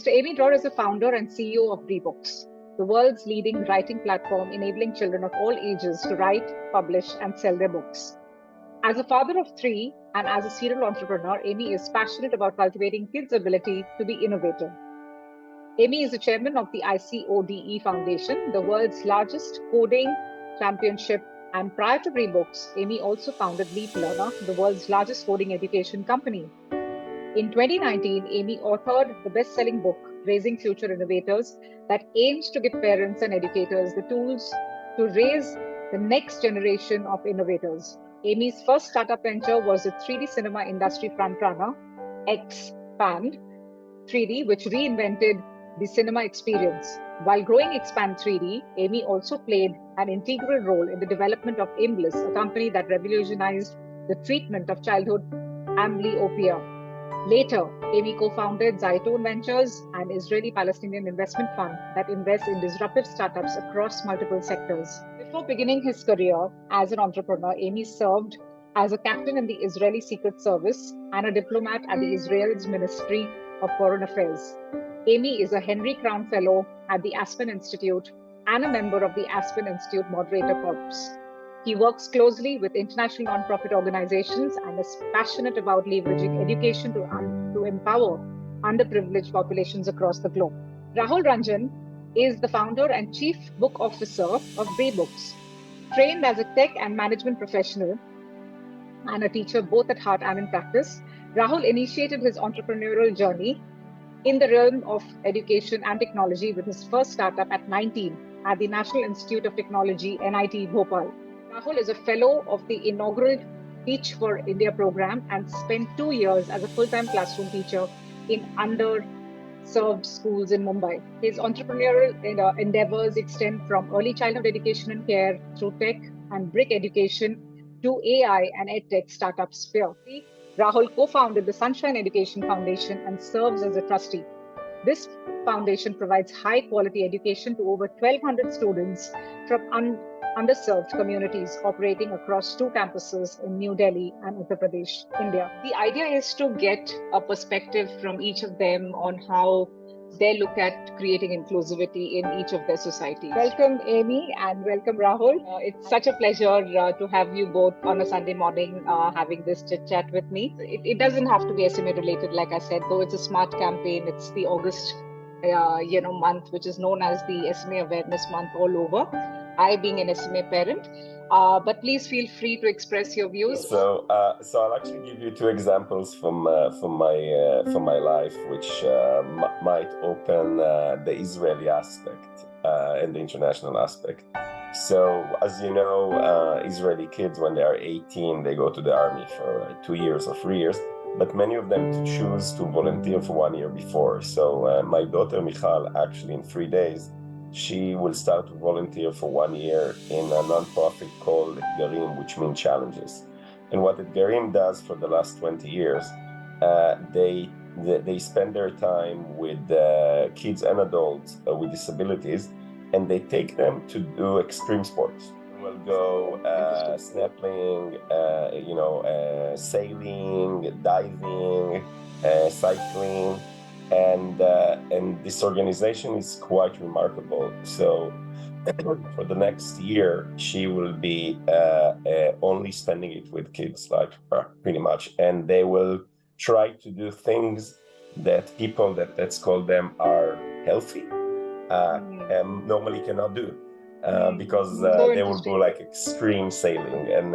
Mr. Amy Dror is the founder and CEO of Books, the world's leading writing platform enabling children of all ages to write, publish, and sell their books. As a father of 3 and as a serial entrepreneur, Amy is passionate about cultivating kids' ability to be innovative. Amy is the chairman of the ICODE Foundation, the world's largest coding championship. And prior to Books, Amy also founded Leap Learner, the world's largest coding education company. In 2019, Amy authored the best-selling book, Raising Future Innovators, that aims to give parents and educators the tools to raise the next generation of innovators. Amy's first startup venture was the 3D cinema industry frontrunner, Expand 3D, which reinvented the cinema experience. While growing Expand 3D, Amy also played an integral role in the development of INCLUSIVE, a company that revolutionized the treatment of childhood amblyopia. Later, Amy co-founded Zaytoun Ventures, an Israeli-Palestinian investment fund that invests in disruptive startups across multiple sectors. Before beginning his career as an entrepreneur, Amy served as a captain in the Israeli Secret Service and a diplomat at the Israel's Ministry of Foreign Affairs. Amy is a Henry Crown Fellow at the Aspen Institute and a member of the Aspen Institute Moderator Corps. He works closely with international nonprofit organizations and is passionate about leveraging education to empower underprivileged populations across the globe. Rahul Ranjan is the founder and chief book officer of Books. Trained as a tech and management professional and a teacher both at heart and in practice, Rahul initiated his entrepreneurial journey in the realm of education and technology with his first startup at 19 at the National Institute of Technology, NIT Bhopal. Rahul is a fellow of the inaugural Teach for India program and spent 2 years as a full-time classroom teacher in underserved schools in Mumbai. His entrepreneurial endeavors extend from early childhood education and care through tech and brick education to AI and EdTech startup sphere. Rahul co-founded the Sunshine Education Foundation and serves as a trustee. This foundation provides high-quality education to over 1,200 students from underserved communities operating across 2 campuses in New Delhi and Uttar Pradesh, India. The idea is to get a perspective from each of them on how they look at creating inclusivity in each of their societies. Welcome, Amy, and welcome, Rahul. It's such a pleasure to have you both on a Sunday morning having this chit-chat with me. It doesn't have to be SMA related, like I said, though it's a SMAART campaign. It's the August month, which is known as the SMA Awareness Month all over. I being an SMA parent, but please feel free to express your views. So I'll actually give you 2 examples from my life, which might open the Israeli aspect and the international aspect. So, as you know, Israeli kids, when they are 18, they go to the army for 2 years or 3 years. But many of them choose to volunteer for 1 year before. So my daughter Michal, actually in 3 days, she will start to volunteer for 1 year in a nonprofit called Garim, which means challenges. And what Garim does for the last 20 years, they spend their time with kids and adults with disabilities, and they take them to do extreme sports. We'll go snapping, sailing, diving, cycling. And this organization is quite remarkable. So for the next year, she will be only spending it with kids, like pretty much. And they will try to do things that people let's call them are healthy normally cannot do because they will go like extreme sailing. And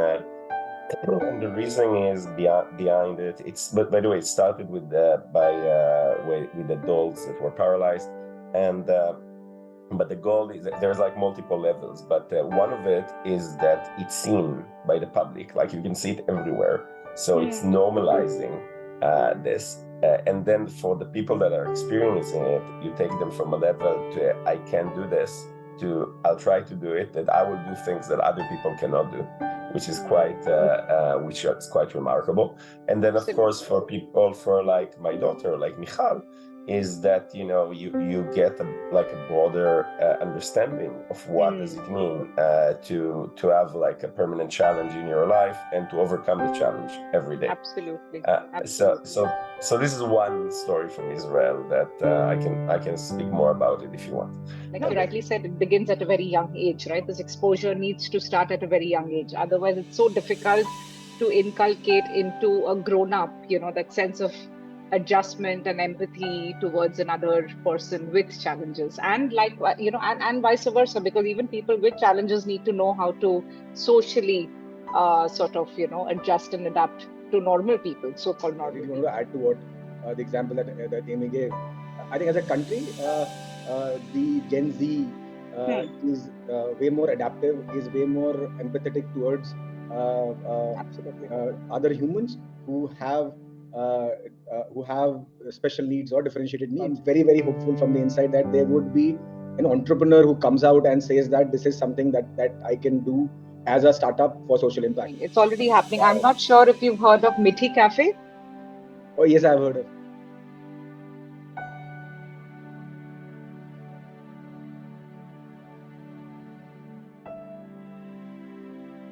the reason is behind it. But by the way, it started with adults that were paralyzed, and but the goal is that there's like multiple levels. But one of it is that it's seen by the public, like you can see it everywhere. So it's normalizing this, and then for the people that are experiencing it, you take them from a level to I can do this to I'll try to do it, that I will do things that other people cannot do, which is quite remarkable. And then of course for people, for like my daughter, like Michal, is that you get a broader understanding of what does it mean to have like a permanent challenge in your life and to overcome the challenge every day. Absolutely. So this is one story from Israel that I can speak more about it if you want. Like you rightly said, it begins at a very young age, right? This exposure needs to start at a very young age. Otherwise, it's so difficult to inculcate into a grown-up, that sense of adjustment and empathy towards another person with challenges, and and vice versa, because even people with challenges need to know how to socially adjust and adapt to normal people, so-called normal people. I want to add to what the example that Amy gave. I think as a country, the Gen Z is way more adaptive, is way more empathetic towards other humans who have special needs or differentiated needs. Very, very hopeful from the inside that there would be an entrepreneur who comes out and says that this is something that I can do as a startup for social impact. It's already happening. I'm not sure if you've heard of Mithi Cafe. Oh yes, I've heard of.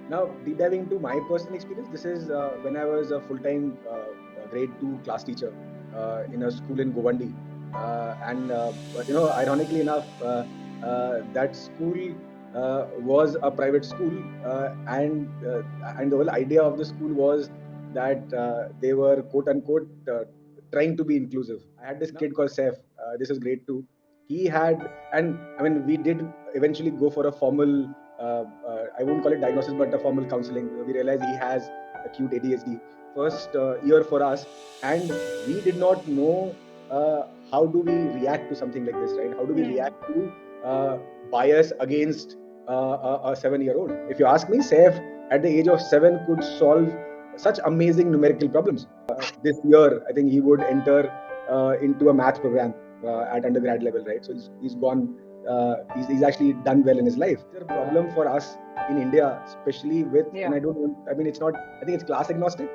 Now, deep diving into my personal experience, this is when I was a full-time grade 2 class teacher in a school in Govandi. Ironically enough, that school was a private school, and the whole idea of the school was that they were quote-unquote trying to be inclusive. I had this kid called Saif. This is grade 2. He had, we did eventually go for a formal, I won't call it diagnosis, but a formal counseling. We realized he has acute ADHD. First year for us, and we did not know how do we react to something like this, right? How do we react to bias against a 7-year-old? If you ask me, Saif at the age of 7 could solve such amazing numerical problems. This year, I think he would enter into a math program at undergrad level, right? So he's gone. He's actually done well in his life. There's a problem for us in India, especially with, and it's not, I think it's class agnostic,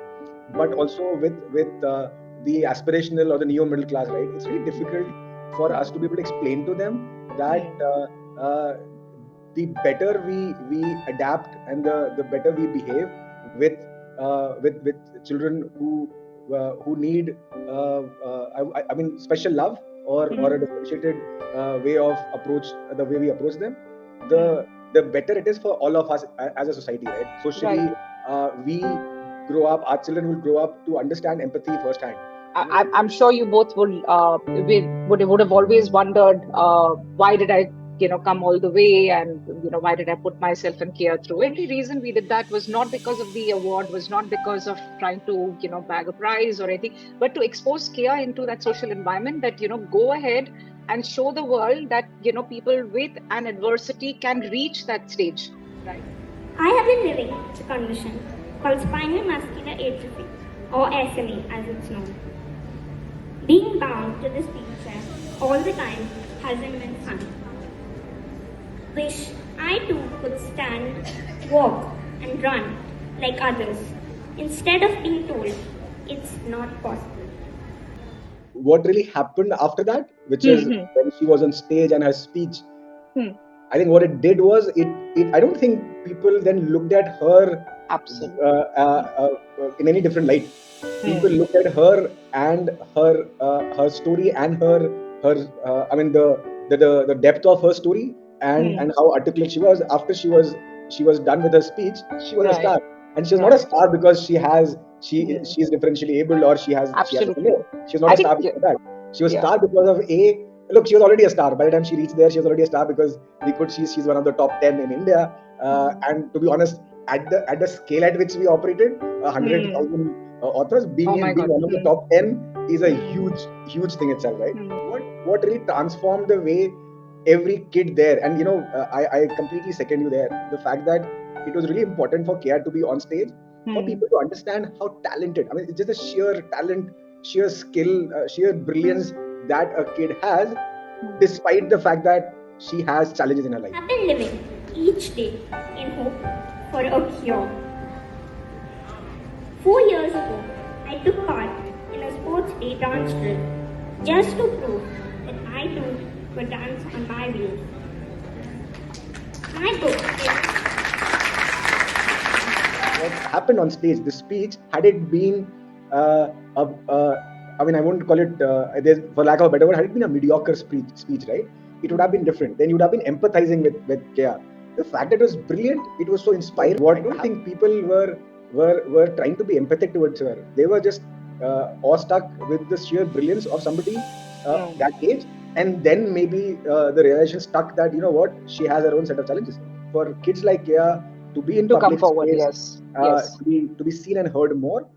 but also with the aspirational or the neo middle class, right? It's really difficult for us to be able to explain to them that the better we adapt and the better we behave with children who need special love or a differentiated way of approach, the way we approach them, the better it is for all of us as a society, right? Socially, we grow up, our children will grow up to understand empathy firsthand. I'm sure you both would have always wondered, why did I come all the way, and why did I put myself in care through it? The reason we did that was not because of the award, was not because of trying to bag a prize or anything, but to expose care into that social environment, that go ahead and show the world that people with an adversity can reach that stage, right? I have been living with a condition called Spinal Muscular Atrophy, or SMA as it's known. Being bound to this wheelchair all the time hasn't been fun. Wish I too could stand, walk and run like others, instead of being told it's not possible. What really happened after that, which is when she was on stage and her speech, I think what it did was, I don't think people then looked at her in any different light. People looked at her and her story and the depth of her story and how articulate she was. After she was done with her speech, she was a star, and she was not a star because she is differentially able or she has she was not a star because of that. She was a star because of look, she was already a star. By the time she reached there, she was already a star because she's one of the top 10 in India. And to be honest, at the scale at which we operated, 100,000 authors, being one of the top 10 is a huge thing itself, right? What really transformed the way every kid there, and I completely second you there, the fact that it was really important for Kia to be on stage, for people to understand how talented, it's just a sheer talent, sheer skill, sheer brilliance that a kid has, despite the fact that she has challenges in her life. I've been living each day in hope for a cure. 4 years ago, I took part in a sports day dance drill. just to prove that I don't go dance on my wheels. My book is what happened on stage, the speech, had it been, I mean, I won't call it, for lack of a better word, had it been a mediocre speech, right? It would have been different. Then you would have been empathizing with Kea. The fact that it was brilliant, it was so inspiring. I don't think people were trying to be empathetic towards her. They were just awestruck with the sheer brilliance of somebody that age. And then maybe the realization stuck that, you know what, she has her own set of challenges. For kids like Kea, to be in To public come forward, space, yes. to be seen and heard more,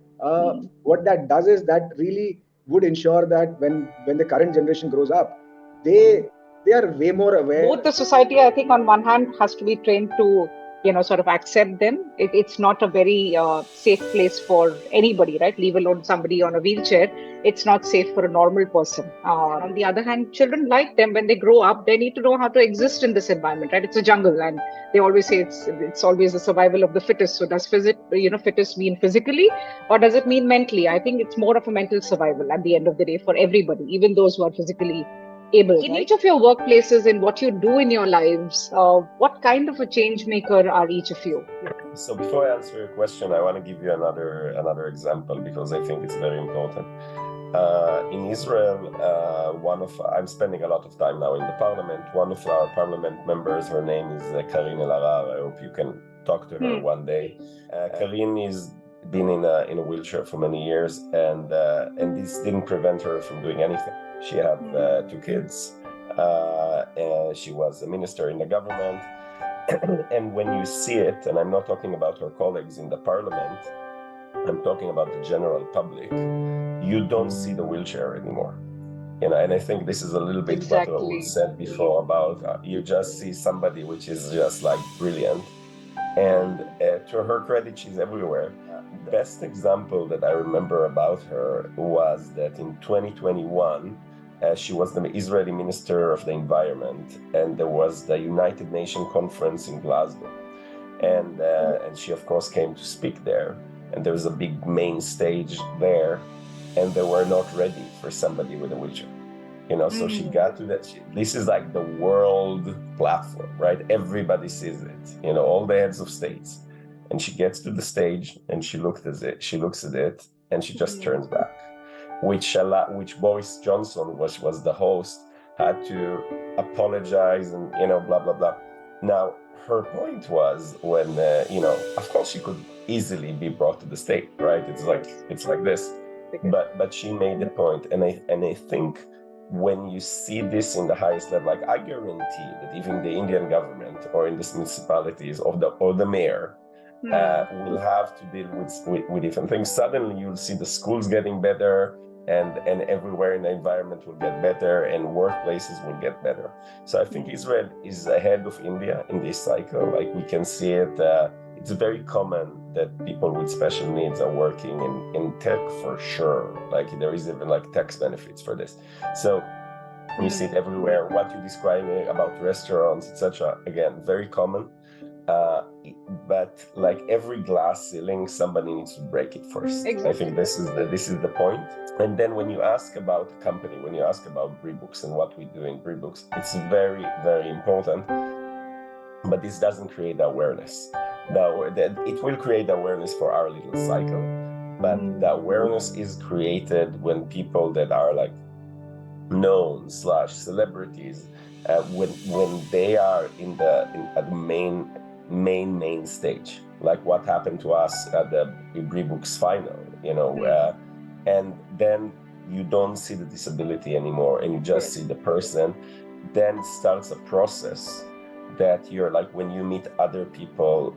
what that does is that really would ensure that when the current generation grows up, they are way more aware. Both the society, I think, on one hand, has to be trained to, sort of accept them. It's not a very safe place for anybody, right? Leave alone somebody on a wheelchair. It's not safe for a normal person. On the other hand, children like them, when they grow up, they need to know how to exist in this environment, right? It's a jungle, and they always say it's always the survival of the fittest. So does fittest mean physically, or does it mean mentally? I think it's more of a mental survival at the end of the day for everybody, even those who are physically able. In each of your workplaces, in what you do in your lives, what kind of a change maker are each of you? So before I answer your question, I want to give you another example, because I think it's very important. In Israel, I'm spending a lot of time now in the parliament. One of our parliament members, her name is Karin Elarar. I hope you can talk to her one day. Karin is been in a wheelchair for many years, and this didn't prevent her from doing anything. She had 2 kids. And she was a minister in the government. And when you see it, and I'm not talking about her colleagues in the parliament, I'm talking about the general public, you don't see the wheelchair anymore. And I think this is a little bit what Rahul said before about you just see somebody which is just like brilliant. And to her credit, she's everywhere. The best example that I remember about her was that in 2021, she was the Israeli Minister of the Environment, and there was the United Nations conference in Glasgow. And she, of course, came to speak there. And there was a big main stage there, and they were not ready for somebody with a wheelchair. So she got to that. This is like the world platform, right? Everybody sees it, all the heads of states. And she gets to the stage and she looks at it, and she just turns back. Which Boris Johnson was the host, had to apologize and blah blah blah. Now her point was when of course she could easily be brought to the stage, right? It's like this, but she made the point, and I think when you see this in the highest level, like I guarantee that even the Indian government or in these municipalities or the mayor will have to deal with different things. Suddenly you'll see the schools getting better, and everywhere in the environment will get better, and workplaces will get better. So I think Israel is ahead of India in this cycle. Like we can see it. It's very common that people with special needs are working in tech for sure. Like there is even like tax benefits for this. So you see it everywhere. What you're describing about restaurants, etc. Again, very common. But like every glass ceiling, somebody needs to break it first. Exactly. I think this is the point. And then when you ask about the company, when you ask about BreeBooks and what we do in BreeBooks, it's very, very important. But this doesn't create awareness. It will create awareness for our little cycle, but the awareness is created when people that are like known / celebrities, when they are at the main stage, like what happened to us at the BreeBooks final, and then you don't see the disability anymore, and you just see the person. Then starts a process that you're like, when you meet other people,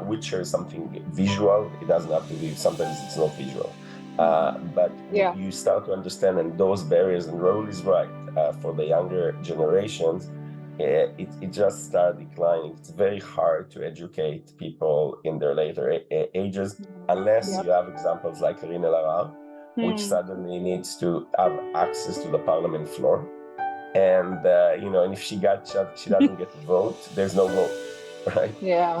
wheelchair is something visual. It doesn't have to be, sometimes it's not visual, but you start to understand, and those barriers, and Rahul is right, for the younger generations, it just starts declining. It's very hard to educate people in their later ages, unless you have examples like Karin Elarar, which suddenly needs to have access to the parliament floor. And and if she doesn't get to vote, there's no vote, right?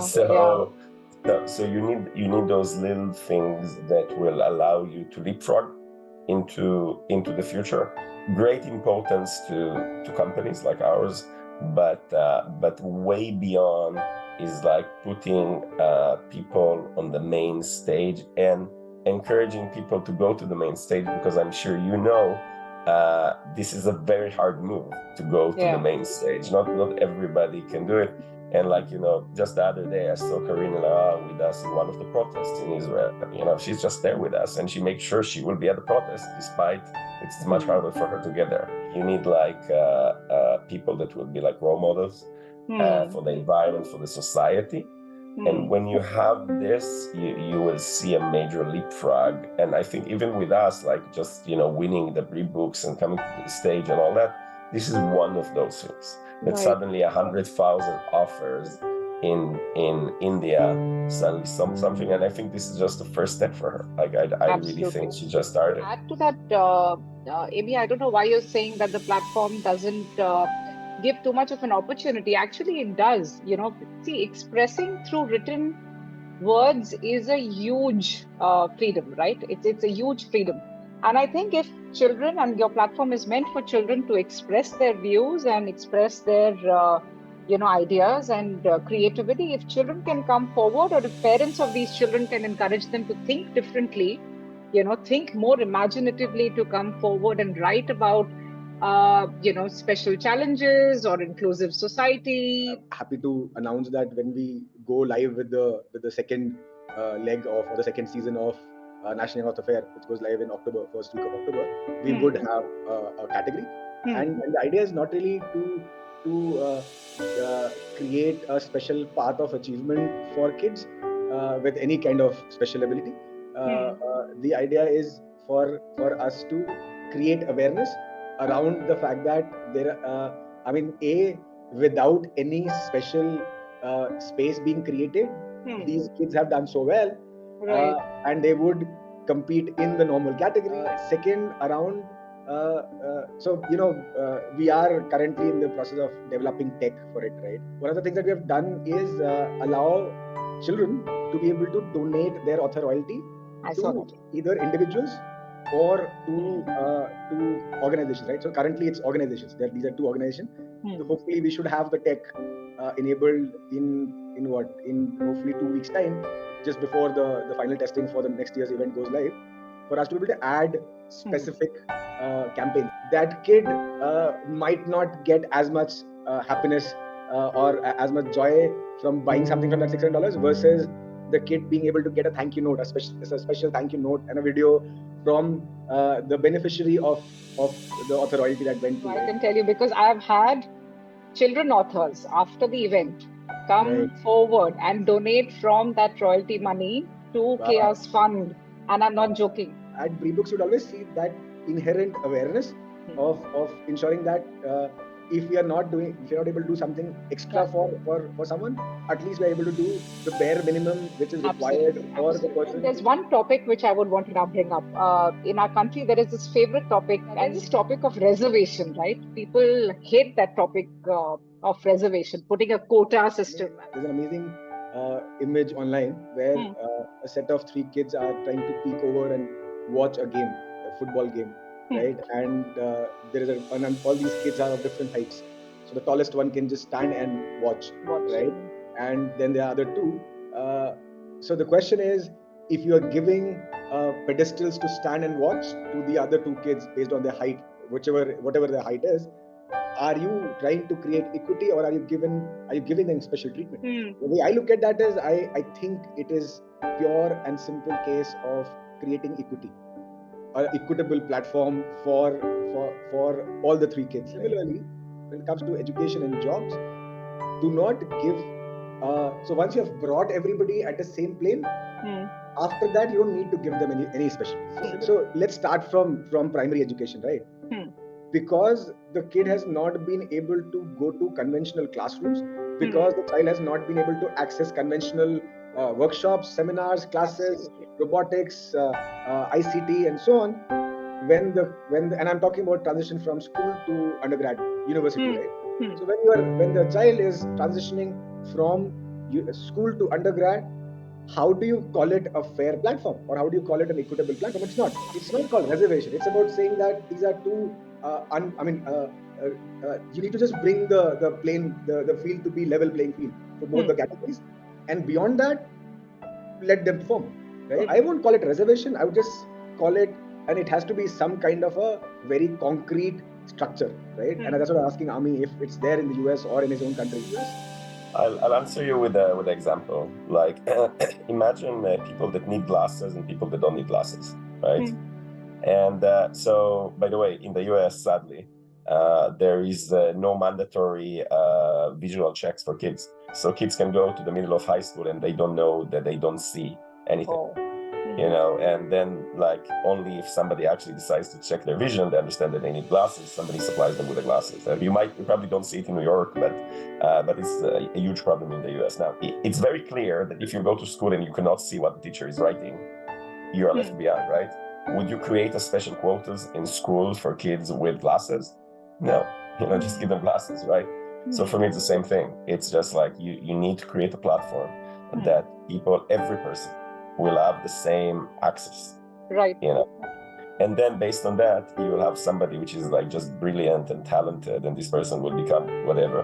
So you need those little things that will allow you to leapfrog into the future. Great importance to companies like ours, but way beyond is like putting people on the main stage and encouraging people to go to the main stage, because I'm sure you know this is a very hard move to go to the main stage. Not everybody can do it. And like, you know, just the other day I saw Karina with us in one of the protests in Israel. You know, she's just there with us, and she makes sure she will be at the protest, despite it's much harder for her to get there. You need like people that will be like role models for the environment, for the society. And when you have this, you will see a major leapfrog. And I think even with us, like just, you know, winning the books and coming to the stage and all that, this is one of those things. That suddenly 100,000 offers in India, suddenly something. And I think this is just the first step for her. Like I really think she just started. Add to that, Amy, I don't know why you're saying that the platform doesn't give too much of an opportunity. Actually, it does. You know, see, expressing through written words is a huge freedom, right? It's a huge freedom. And I think if children, and your platform is meant for children to express their views and express their ideas and creativity, if children can come forward, or if parents of these children can encourage them to think differently, you know, think more imaginatively, to come forward and write about special challenges or inclusive society. I'm happy to announce that when we go live with the second leg of, or the second season of National Youth Affair, which goes live in October, first week of October, we would have a category. And the idea is not really to create a special path of achievement for kids with any kind of special ability. The idea is for us to create awareness around the fact that there, without any special space being created, these kids have done so well, and they would compete in the normal category. Second, around we are currently in the process of developing tech for it, right? One of the things that we have done is allow children to be able to donate their author royalty to either individuals or to organizations, right? So currently it's organizations. These are two organizations. So hopefully we should have the tech enabled in hopefully 2 weeks time, just before the final testing for the next year's event goes live, for us to be able to add specific campaign. That kid might not get as much happiness or as much joy from buying something from that $600 versus the kid being able to get a thank you note, a special thank you note and a video from the beneficiary of the author royalty that went to. I can tell you, because I have had children authors after the event come forward and donate from that royalty money to Chaos Fund, and I'm not joking. At Books, you'd always see that inherent awareness of ensuring that if we are not able to do something extra for someone, at least we are able to do the bare minimum which is required for the person. There's one topic which I would want to now bring up. In our country, there is this favorite topic, and this topic of reservation, right? People hate that topic of reservation, putting a quota system. There's an amazing image online where a set of 3 kids are trying to peek over and watch a football game. Right, and there is and all these kids are of different heights. So the tallest one can just stand and watch, right? And then the other 2. So the question is, if you are giving pedestals to stand and watch to the other 2 kids based on their height, whatever their height is, are you trying to create equity, or are you giving them special treatment? The way I look at that is, I think it is pure and simple case of creating equity. An equitable platform for all the 3 kids. Similarly, when it comes to education and jobs, do not give. So once you have brought everybody at the same plane, after that you don't need to give them any special. So let's start from primary education, right? Because the kid has not been able to go to conventional classrooms, because the child has not been able to access conventional workshops, seminars, classes, robotics, ICT, and so on. And I'm talking about transition from school to undergrad, university, right? So when the child is transitioning from school to undergrad, how do you call it a fair platform, or how do you call it an equitable platform? It's not. It's not called reservation. It's about saying that these are two. You need to just bring the field to be level playing field for both the categories, and beyond that, let them perform. Right? I won't call it reservation. I would just call it, and it has to be some kind of a very concrete structure, right? And that's what I'm asking Ami if it's there in the US or in his own country. I'll answer you with an example. Like, imagine people that need glasses and people that don't need glasses, right? And so, by the way, in the US, sadly, there is no mandatory visual checks for kids. So kids can go to the middle of high school and they don't know that they don't see anything. You know, and then like only if somebody actually decides to check their vision, they understand that they need glasses. Somebody supplies them with the glasses. You probably don't see it in New York, but it's a huge problem in the US. Now, it's very clear that if you go to school and you cannot see what the teacher is writing, you are left behind, right? Would you create a special quotas in school for kids with glasses? No, just give them glasses, right? So for me, it's the same thing. It's just like you need to create a platform that people, every person, will have the same access, right? And then based on that, you will have somebody which is like just brilliant and talented, and this person will become whatever.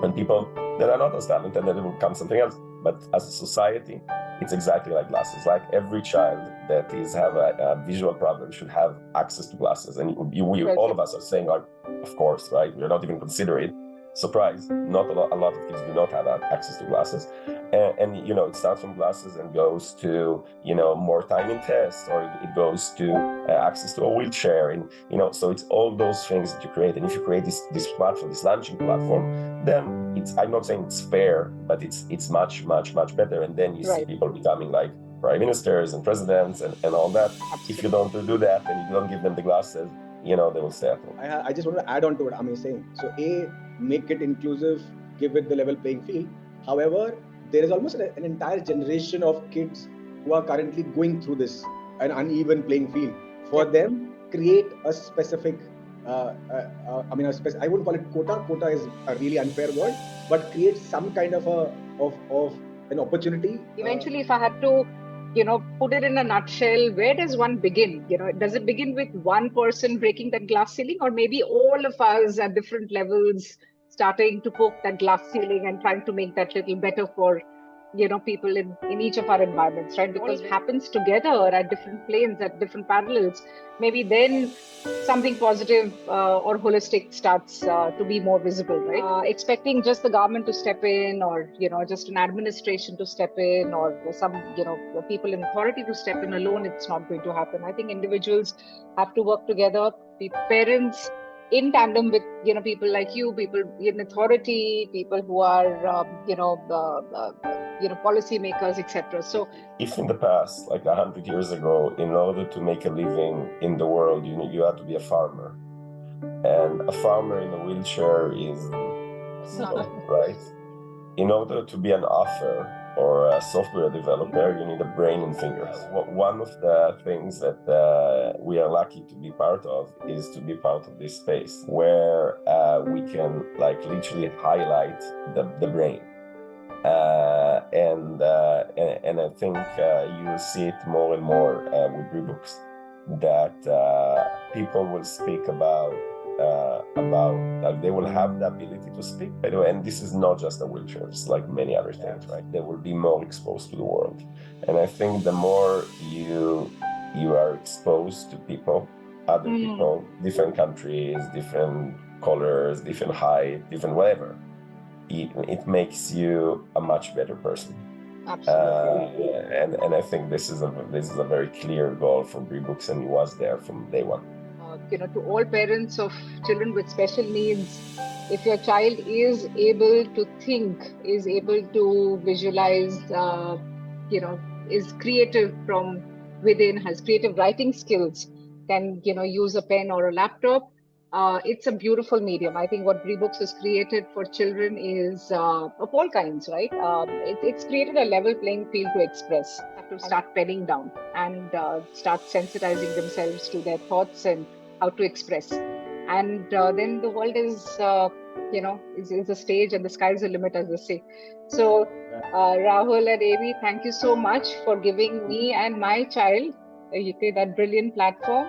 And people that are not as talented, then it will become something else. But as a society, it's exactly like glasses. Like every child that have a visual problem should have access to glasses, and all of us are saying, like, of course, right? We're not even considering. Surprise, not a lot of kids do not have access to glasses, and it starts from glasses and goes to more time in tests, or it goes to access to a wheelchair, and so it's all those things that you create. And if you create this platform, this launching platform, then I'm not saying it's fair, but it's much better. And then you see people becoming like prime ministers and presidents and all that. If you don't do that and you don't give them the glasses, they will stay at home. I just want to add on to what Ami is saying. So make it inclusive, give it the level playing field. However, there is almost an entire generation of kids who are currently going through an uneven playing field. For them, create a specific, I wouldn't call it quota. Quota is a really unfair word, but create some kind of an opportunity. Eventually, if I had to put it in a nutshell, where does one begin? Does it begin with one person breaking that glass ceiling, or maybe all of us at different levels starting to poke that glass ceiling and trying to make that little better for people in each of our environments, right? Because it happens together at different planes, at different parallels. Maybe then something positive or holistic starts to be more visible, right? Expecting just the government to step in, or just an administration to step in, or some people in authority to step in alone, it's not going to happen. I think individuals have to work together. Parents in tandem with people like you, people in authority, people who are policymakers, etc. So if in the past, like 100 years ago, in order to make a living in the world, you had to be a farmer, and a farmer in a wheelchair is right? In order to be an author or a software developer, you need a brain and fingers. One of the things that we are lucky to be part of is to be part of this space where we can like literally highlight the brain. And I think you will see it more and more with rebooks, that people will speak about like they will have the ability to speak, by the way, and this is not just a wheelchair, it's like many other things, right? They will be more exposed to the world. And I think the more you are exposed to people, other people, different countries, different colors, different height, different whatever, it makes you a much better person. Absolutely. And I think this is a very clear goal for rebooks, and it was there from day one. To all parents of children with special needs, if your child is able to think, is able to visualize, is creative from within, has creative writing skills, can use a pen or a laptop, it's a beautiful medium. I think what Rebooks has created for children is of all kinds, right? It's created a level playing field to express, to start penning down and start sensitizing themselves to their thoughts and how to express. And then the world is is a stage, and the sky's the limit, as they say. So, Rahul and Amy, thank you so much for giving me and my child, that brilliant platform.